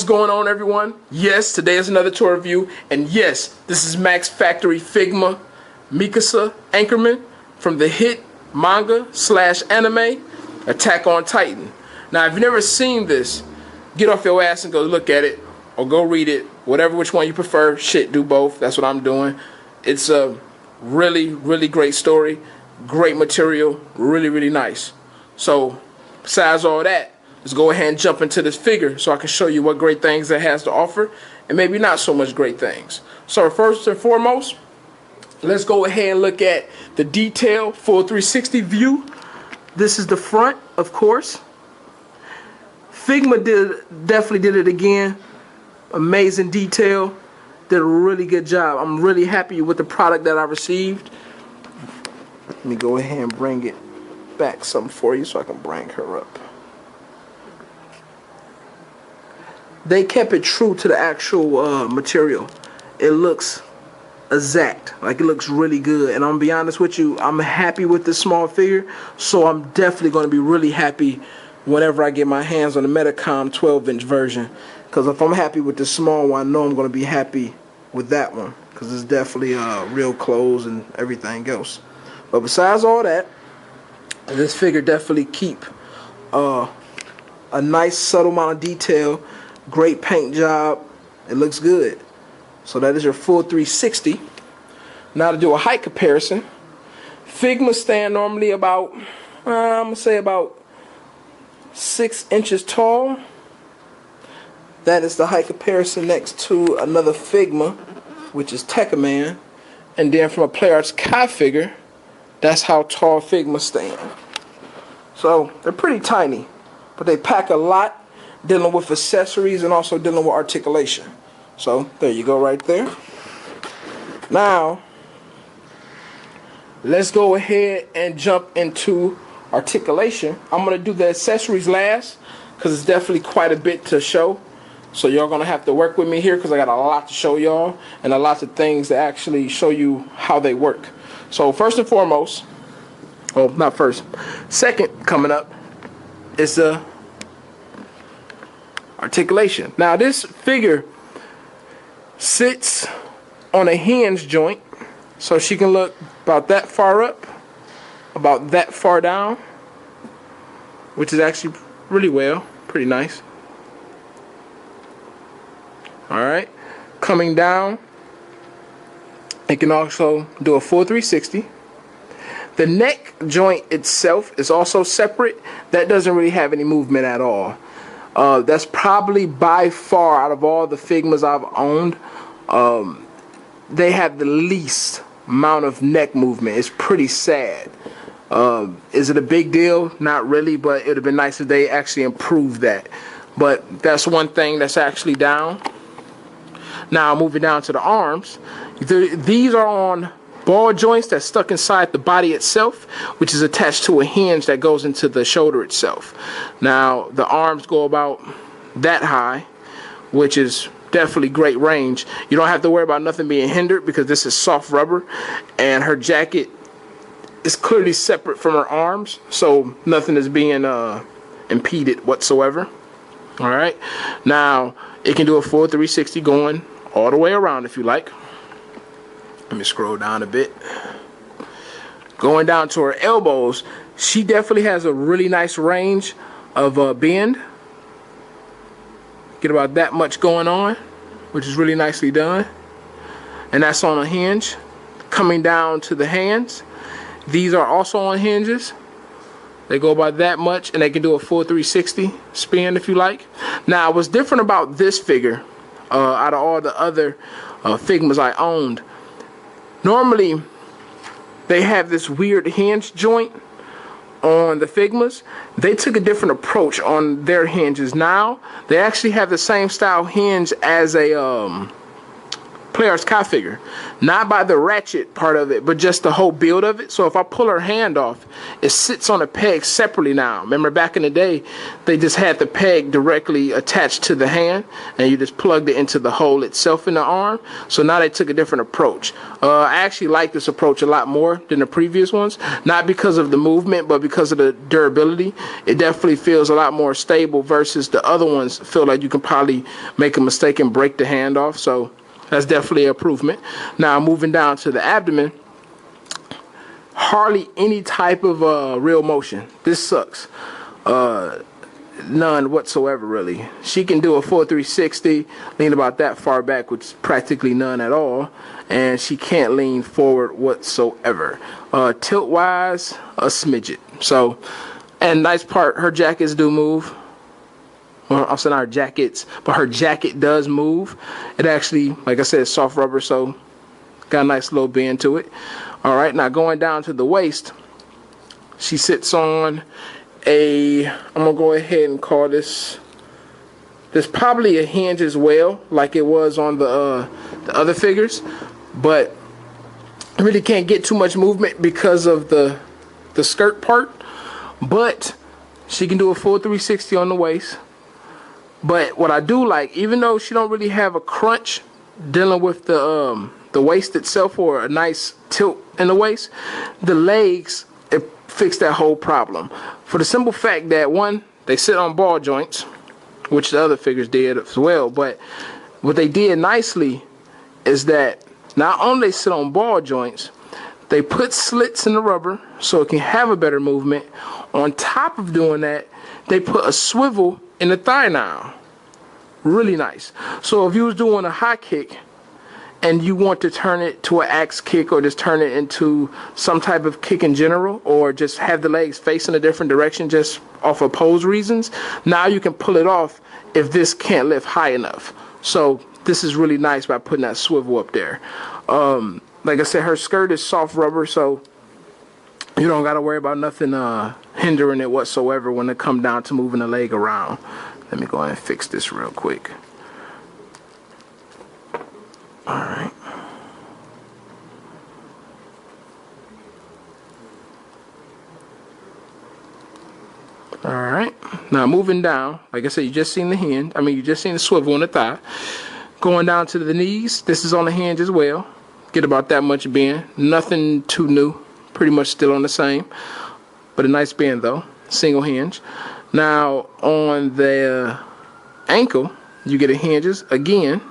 What's going on, everyone? Yes, today is another tour review, and yes, this is Max Factory Figma Mikasa Anchorman from the hit manga / anime Attack on Titan. Now, if you've never seen this, get off your ass and go look at it, or go read it, whatever which one you prefer. Shit, do both. That's what I'm doing. It's a really great story, great material, really nice. So, besides all that, let's go ahead and jump into this figure so I can show you what great things it has to offer and maybe not so much great things. So first and foremost, let's go ahead and look at the detail full 360 view. This is the front, of course. Figma definitely did it again. Amazing detail. Did a really good job. I'm really happy with the product that I received. Let me go ahead and bring it back some for you so I can bring her up. They kept it true to the actual material. It looks exact, like it looks really good. And I'm gonna be honest with you, I'm happy with this small figure, so I'm definitely gonna be really happy whenever I get my hands on the Metacom 12-inch version. Because if I'm happy with the small one, I know I'm gonna be happy with that one, because it's definitely real clothes and everything else. But besides all that, this figure definitely keep a nice subtle amount of detail. Great paint job. It looks good. So that is your full 360. Now to do a height comparison, Figma stand normally about, I'm gonna say about 6 inches tall. That is the height comparison next to another Figma, which is Tekkaman. And then from a Play Arts Kai figure, that's how tall Figma stand. So they're pretty tiny, but they pack a lot, dealing with accessories and also dealing with articulation. So there you go right there. Now let's go ahead and jump into articulation. I'm going to do the accessories last because it's definitely quite a bit to show. So y'all going to have to work with me here because I got a lot to show y'all and a lot of things to actually show you how they work. So first and foremost, oh, not first, second coming up is the articulation. Now this figure sits on a hinge joint, so she can look about that far up, about that far down, which is actually really well, pretty nice. Alright, coming down, it can also do a full 360. The neck joint itself is also separate. That doesn't really have any movement at all. That's probably by far, out of all the Figmas I've owned, they have the least amount of neck movement. It's pretty sad. Is it a big deal? Not really, but it would have been nice if they actually improved that. But that's one thing that's actually down. Now moving down to the arms, these are on ball joints that's stuck inside the body itself, which is attached to a hinge that goes into the shoulder itself. Now the arms go about that high, which is definitely great range. You don't have to worry about nothing being hindered because this is soft rubber, and her jacket is clearly separate from her arms, so nothing is being impeded whatsoever. Alright, now it can do a full 360 going all the way around if you like. Let me scroll down a bit. Going down to her elbows, she definitely has a really nice range of bend. Get about that much going on, which is really nicely done. And that's on a hinge. Coming down to the hands, these are also on hinges. They go about that much, and they can do a full 360 spin if you like. Now, what's different about this figure, out of all the other Figmas I owned, normally they have this weird hinge joint on the Figmas. They took a different approach on their hinges. Now they actually have the same style hinge as a Play Arts Kai figure, not by the ratchet part of it, but just the whole build of it. So if I pull her hand off, it sits on a peg separately now. Remember back in the day, they just had the peg directly attached to the hand, and you just plugged it into the hole itself in the arm. So now they took a different approach. I actually like this approach a lot more than the previous ones, not because of the movement, but because of the durability. It definitely feels a lot more stable versus the other ones feel like you can probably make a mistake and break the hand off. So that's definitely an improvement. Now moving down to the abdomen, hardly any type of real motion. This sucks. None whatsoever, really. She can do a full 360, lean about that far back, which is practically none at all, and she can't lean forward whatsoever. Tilt wise, a smidget. So, and nice part, her jackets do move. Well, I'm saying our jackets, but her jacket does move. It actually, like I said, is soft rubber, so got a nice little bend to it. All right, now going down to the waist, she sits on I'm gonna go ahead and call this probably a hinge as well, like it was on the other figures, but I really can't get too much movement because of the skirt part. But she can do a full 360 on the waist. But what I do like, even though she don't really have a crunch dealing with the waist itself or a nice tilt in the waist, the legs, it fixed that whole problem. For the simple fact that, one, they sit on ball joints, which the other figures did as well. But what they did nicely is that not only they sit on ball joints, they put slits in the rubber so it can have a better movement. On top of doing that, they put a swivel in the thigh now. Really nice. So if you was doing a high kick and you want to turn it to an axe kick or just turn it into some type of kick in general, or just have the legs facing a different direction just off of pose reasons, now you can pull it off if this can't lift high enough. So this is really nice by putting that swivel up there. Like I said, her skirt is soft rubber, so you don't got to worry about nothing hindering it whatsoever when it comes down to moving the leg around. Let me go ahead and fix this real quick. Alright. Alright. Now moving down, like I said, you just seen the hinge. You just seen the swivel on the thigh. Going down to the knees, this is on the hinge as well. Get about that much bend. Nothing too new. Pretty much still on the same. But a nice bend though. Single hinge. Now on the ankle, you get a hinges again.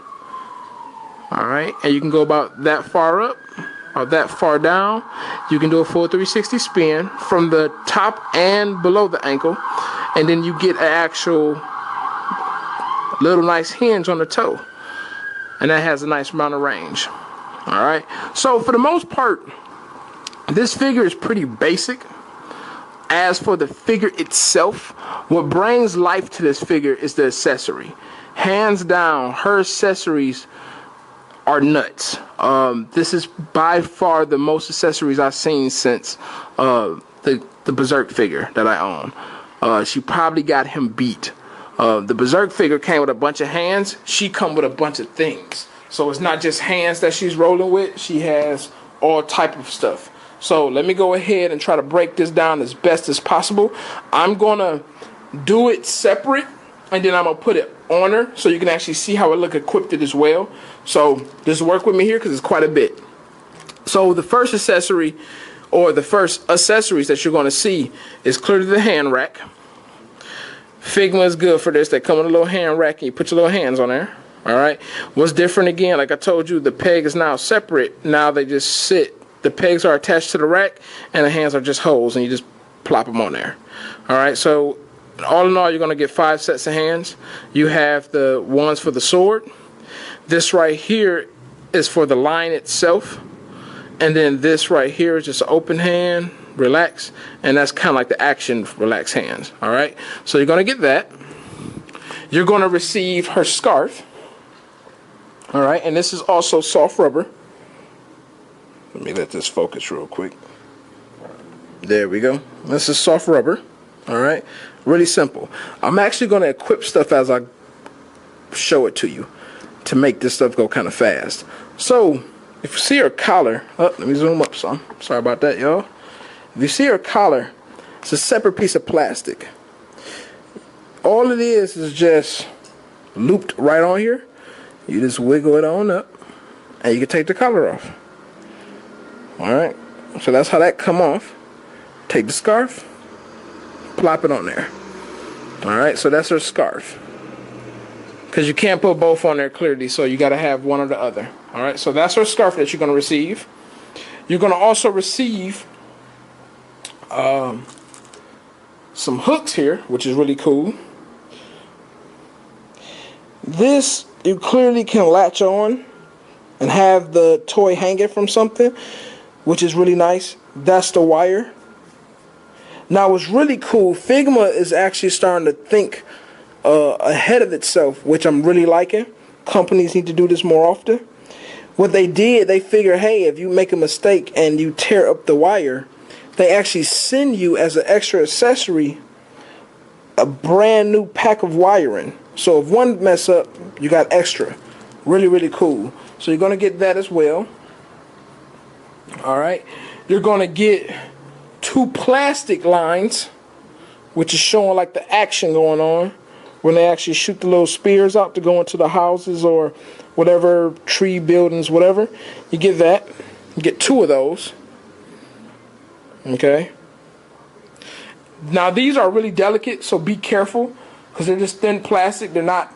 Alright, and you can go about that far up or that far down. You can do a full 360 spin from the top and below the ankle, and then you get an actual little nice hinge on the toe, and that has a nice amount of range. Alright, so for the most part, this figure is pretty basic. As for the figure itself, what brings life to this figure is the accessory. Hands down, her accessories are nuts. This is by far the most accessories I've seen since the Berserk figure that I own. She probably got him beat. The Berserk figure came with a bunch of hands. She come with a bunch of things. So it's not just hands that she's rolling with. She has all type of stuff. So let me go ahead and try to break this down as best as possible. I'm going to do it separate, and then I'm going to put it on her so you can actually see how it look equipped as well. So just work with me here because it's quite a bit. So the first accessory, or the first accessories that you're going to see, is clearly the hand rack. Figma is good for this. They come with a little hand rack and you put your little hands on there. Alright. What's different again, like I told you, the peg is now separate. Now they just sit. The pegs are attached to the rack and the hands are just holes, and you just plop them on there. Alright, so all in all, you're going to get 5 sets of hands. You have the ones for the sword. This right here is for the line itself. And then this right here is just an open hand, relax. And that's kind of like the action relax hands. Alright, so you're going to get that. You're going to receive her scarf. Alright, and this is also soft rubber. Let me let this focus real quick. There we go. This is soft rubber. Alright, really simple. I'm actually going to equip stuff as I show it to you. to make this stuff go kind of fast. So if you see her collar, let me zoom up some. Sorry about that, y'all. If you see her collar, it's a separate piece of plastic. All it is just looped right on here. You just wiggle it on up, and you can take the collar off. Alright, so that's how that come off. Take the scarf, plop it on there. Alright, so that's her scarf. Because you can't put both on there clearly, so you got to have one or the other. Alright, so that's her scarf that you're going to receive. You're going to also receive some hooks here, which is really cool. This you clearly can latch on and have the toy hanging from something, which is really nice. That's the wire. Now what's really cool, Figma is actually starting to think ahead of itself, which I'm really liking. Companies need to do this more often. What they did, they figure, hey, if you make a mistake and you tear up the wire, they actually send you as an extra accessory a brand new pack of wiring. So if one mess up, you got extra. Really, really cool. So you're going to get that as well. Alright. You're going to get 2 plastic lines, which is showing like the action going on when they actually shoot the little spears out to go into the houses or whatever, tree buildings, whatever. You get that. You get 2 of those. Okay. Now these are really delicate, so be careful, because they're just thin plastic. They're not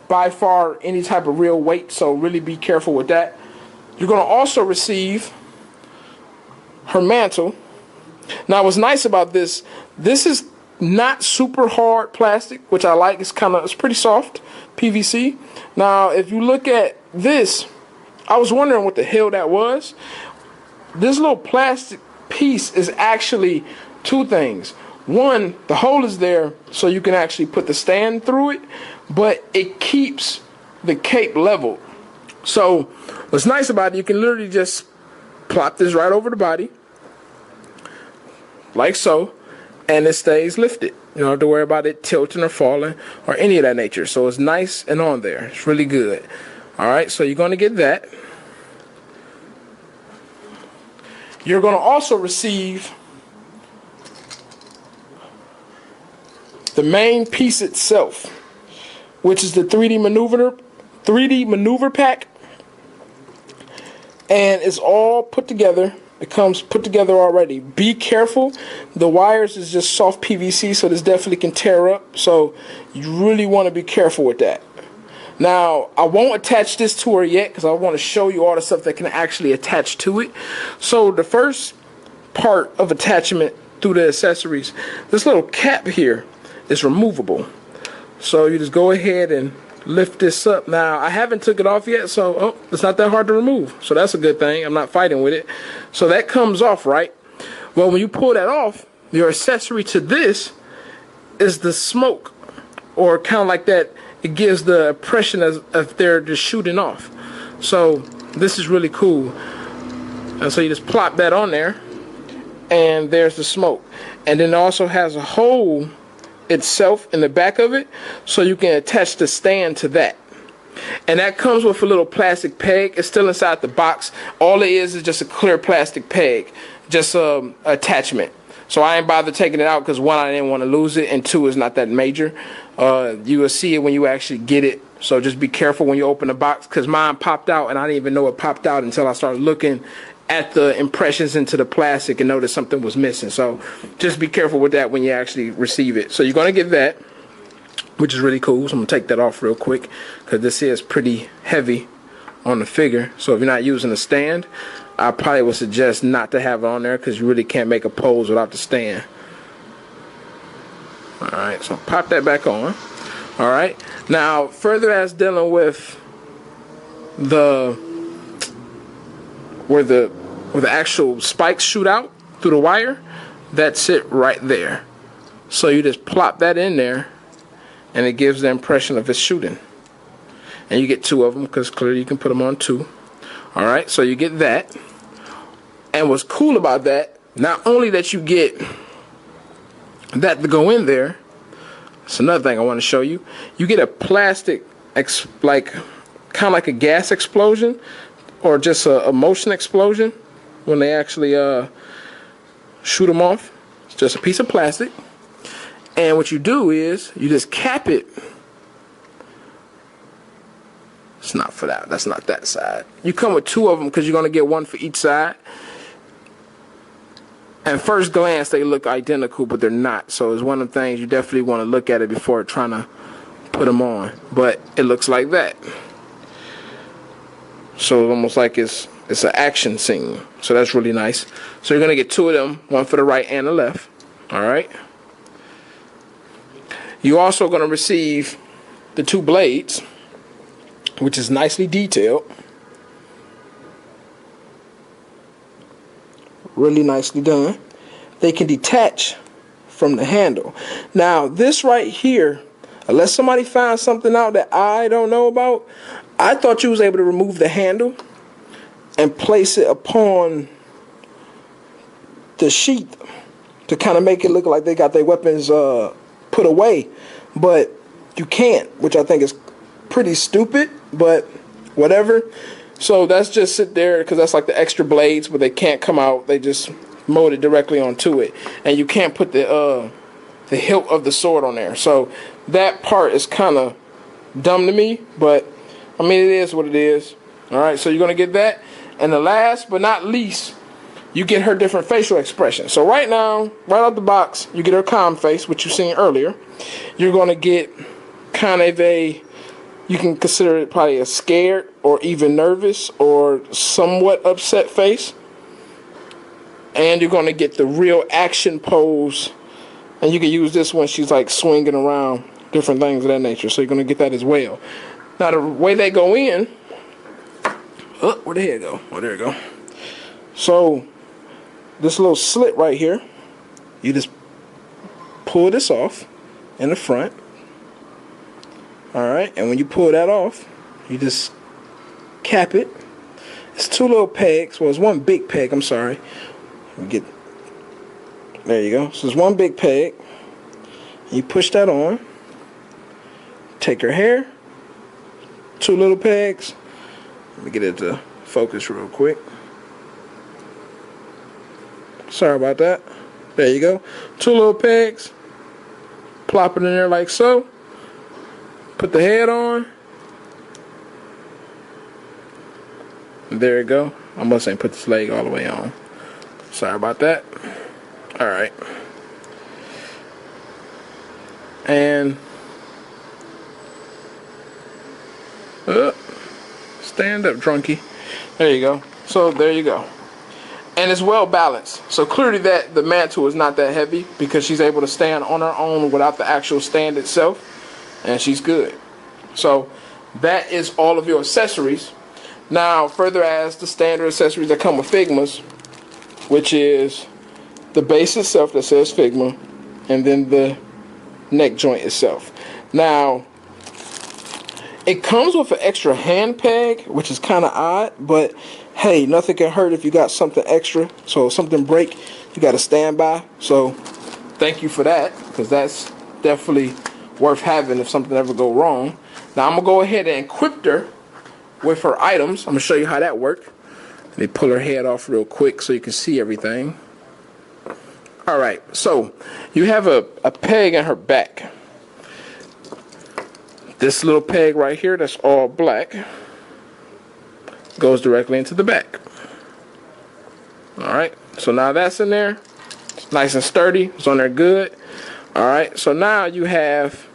by far any type of real weight, so really be careful with that. You're going to also receive her mantle. Now what's nice about this is not super hard plastic, which I like. It's pretty soft PVC. Now if you look at this, I was wondering what the hell that was. This little plastic piece is actually 2 things. One, the hole is there so you can actually put the stand through it, but it keeps the cape level. So what's nice about it, you can literally just plop this right over the body, like so, and it stays lifted. You don't have to worry about it tilting or falling or any of that nature. So it's nice and on there. It's really good. Alright, so you're going to get that. You're going to also receive the main piece itself, which is the 3D maneuver pack, and it's all put together. It comes put together already. Be careful. The wires is just soft PVC, so this definitely can tear up. So you really want to be careful with that. Now, I won't attach this to her yet because I want to show you all the stuff that can actually attach to it. So the first part of attachment through the accessories, this little cap here is removable. So you just go ahead and lift this up. Now, I haven't took it off yet, so it's not that hard to remove. So that's a good thing. I'm not fighting with it. So that comes off, right? Well, when you pull that off, your accessory to this is the smoke, or kind of like that. It gives the impression as if they're just shooting off. So this is really cool. And so you just plop that on there, and there's the smoke. And then it also has a hole itself in the back of it, so you can attach the stand to that. And that comes with a little plastic peg. It's still inside the box. All it is just a clear plastic peg, just attachment. So I ain't bothered taking it out because 1, I didn't want to lose it, and 2, it's not that major. You will see it when you actually get it. So just be careful when you open the box, because mine popped out and I didn't even know it popped out until I started looking at the impressions into the plastic and noticed something was missing. So just be careful with that when you actually receive it. So you're going to get that, which is really cool. So I'm going to take that off real quick because this is pretty heavy on the figure. So if you're not using a stand, I probably would suggest not to have it on there because you really can't make a pose without the stand. Alright, so pop that back on. Alright, now further as dealing with where the actual spikes shoot out through the wire, that's it right there. So you just plop that in there and it gives the impression of it's shooting. And you get 2 of them because clearly you can put them on 2. Alright, so you get that. And what's cool about that, not only that you get that to go in there, it's another thing I want to show you. You get a plastic, like, kind of like a gas explosion or just a motion explosion when they actually shoot them off. It's just a piece of plastic. And what you do is you just cap it. It's not for that. That's not that side. You come with 2 of them because you're going to get 1 for each side. At first glance, they look identical, but they're not. So it's one of the things you definitely want to look at it before trying to put them on. But it looks like that. So it's almost like it's an action scene. So that's really nice. So you're going to get 2 of them, 1 for the right and the left. All right. You're also going to receive the 2 blades, which is nicely detailed. Really nicely done. They can detach from the handle. Now, this right here, unless somebody finds something out that I don't know about, I thought you was able to remove the handle and place it upon the sheath to kind of make it look like they got their weapons put away. But you can't, which I think is pretty stupid, but whatever. So that's just sit there because that's like the extra blades, but they can't come out. They just mold it directly onto it, and you can't put the hilt of the sword on there. So that part is kind of dumb to me, but I mean it is what it is. All right, so you're gonna get that, and the last but not least, you get her different facial expressions. So right now, right out the box, you get her calm face, which you seen earlier. You're gonna get kind of you can consider it probably a scared or even nervous or somewhat upset face. And you're going to get the real action pose. And you can use this when she's like swinging around, different things of that nature. So you're going to get that as well. Now the way they go in. Oh, where'd the head go? Oh, there we go. So this little slit right here. You just pull this off in the front. Alright, and when you pull that off, you just cap it. It's 2 little pegs. Well, it's 1 big peg, I'm sorry. There you go. So it's 1 big peg. You push that on. Take her hair. 2 little pegs. Let me get it to focus real quick. Sorry about that. There you go. 2 little pegs. Plop it in there like so. Put the head on. There you go. I must ain't put this leg all the way on. Sorry about that. Alright. And stand up, drunkie. There you go. So there you go. And it's well balanced. So clearly that the mantle is not that heavy because she's able to stand on her own without the actual stand itself. And she's good. So that is all of your accessories. Now further as the standard accessories that come with Figmas, which is the base itself that says Figma, and then the neck joint itself. Now it comes with an extra hand peg, which is kind of odd, but hey, nothing can hurt if you got something extra. So if something break, you got to stand by. So thank you for that, because that's definitely worth having if something ever go wrong. Now I'm gonna go ahead and equip her with her items. I'm gonna show you how that works. Let me pull her head off real quick so you can see everything. Alright, so you have a peg in her back. This little peg right here that's all black goes directly into the back. Alright, so now that's in there. It's nice and sturdy. It's on there good. Alright, so now you have,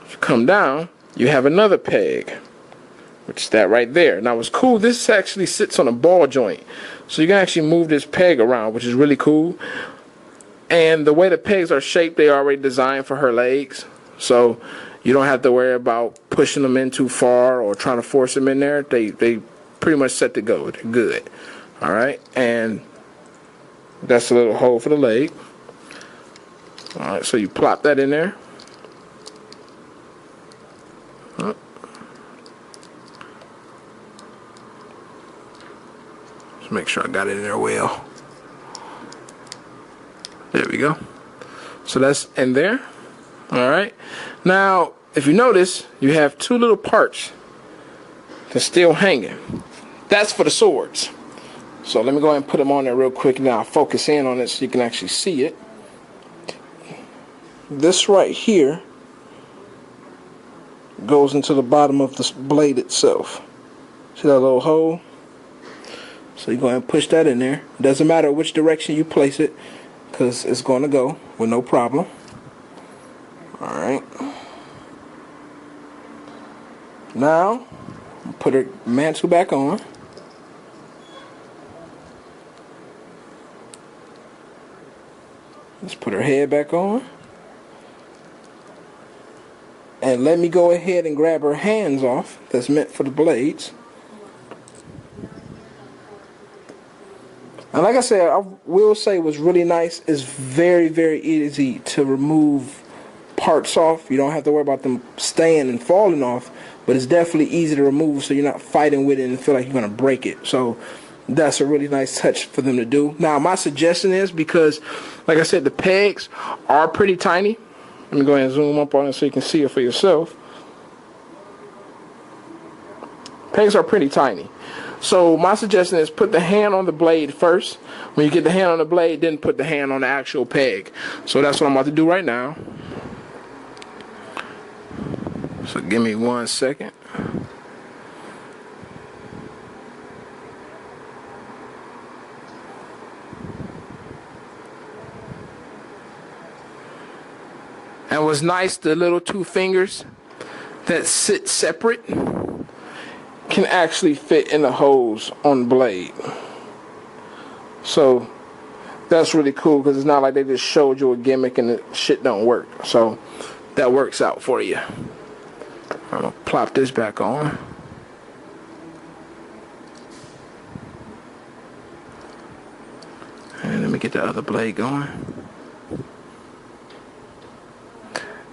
if you come down, you have another peg, which is that right there. Now what's cool, this actually sits on a ball joint. So you can actually move this peg around, which is really cool. And the way the pegs are shaped, they are already designed for her legs. So you don't have to worry about pushing them in too far or trying to force them in there. They pretty much set to go. They're good. Alright, and that's a little hole for the leg. Alright, so you plop that in there. Just make sure I got it in there well. There we go. So that's in there. Alright. Now, if you notice, you have two little parts that's still hanging. That's for the swords. So let me go ahead and put them on there real quick. Now I'll focus in on it so you can actually see it. This right here goes into the bottom of the blade itself. See that little hole? So you go ahead and push that in there. Doesn't matter which direction you place it, because it's going to go with no problem. Alright. Now, put her mantle back on. Let's put her head back on. And let me go ahead and grab her hands off. That's meant for the blades. And like I said, I will say what's really nice is very, very easy to remove parts off. You don't have to worry about them staying and falling off, but it's definitely easy to remove so you're not fighting with it and feel like you're going to break it. So that's a really nice touch for them to do. Now my suggestion is, because like I said, the pegs are pretty tiny. Let me go ahead and zoom up on it so you can see it for yourself. Pegs are pretty tiny. So my suggestion is put the hand on the blade first. When you get the hand on the blade, then put the hand on the actual peg. So that's what I'm about to do right now. So give me 1 second. And what's nice, the little two fingers that sit separate can actually fit in the holes on the blade. So that's really cool, because it's not like they just showed you a gimmick and the shit don't work. So that works out for you. I'm gonna plop this back on. And let me get the other blade going.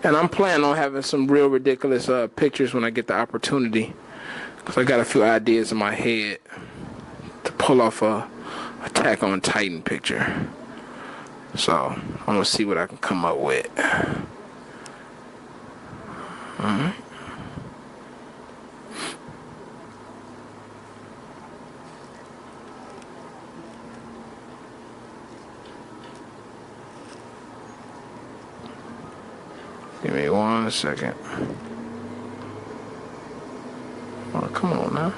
And I'm planning on having some real ridiculous pictures when I get the opportunity, because I got a few ideas in my head to pull off a Attack on Titan picture. So I'm gonna see what I can come up with. Alright. Give me 1 second. Oh, come on now.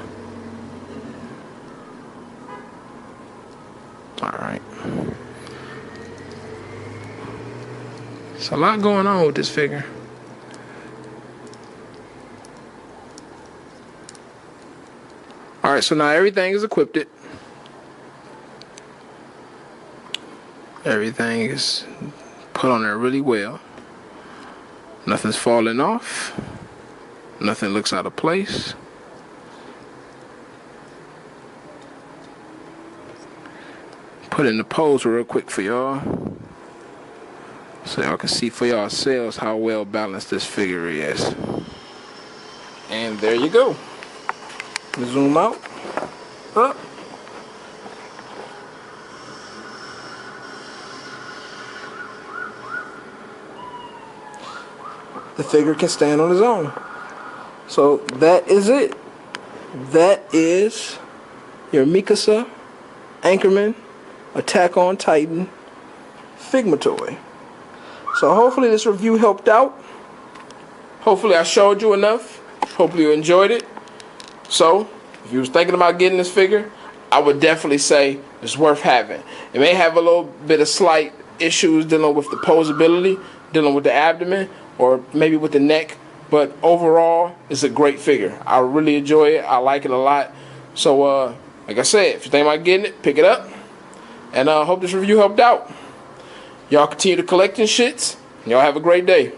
Alright. There's a lot going on with this figure. Alright, so now everything is equipped. Everything is put on there really well. Nothing's falling off. Nothing looks out of place. Put it in the pose real quick for y'all, so y'all can see for yourselves how well balanced this figure is. And there you go. Zoom out. Up. The figure can stand on his own. So that is it. That is your Mikasa Anchorman Attack on Titan Figma toy. So hopefully this review helped out. Hopefully I showed you enough. Hopefully you enjoyed it. So if you was thinking about getting this figure, I would definitely say it's worth having. It may have a little bit of slight issues dealing with the posability, dealing with the abdomen, or maybe with the neck, but overall it's a great figure. I really enjoy it. I like it a lot. So like I said, if you think about getting it, pick it up. And I hope this review helped out. Y'all continue to collect and shits. Y'all have a great day.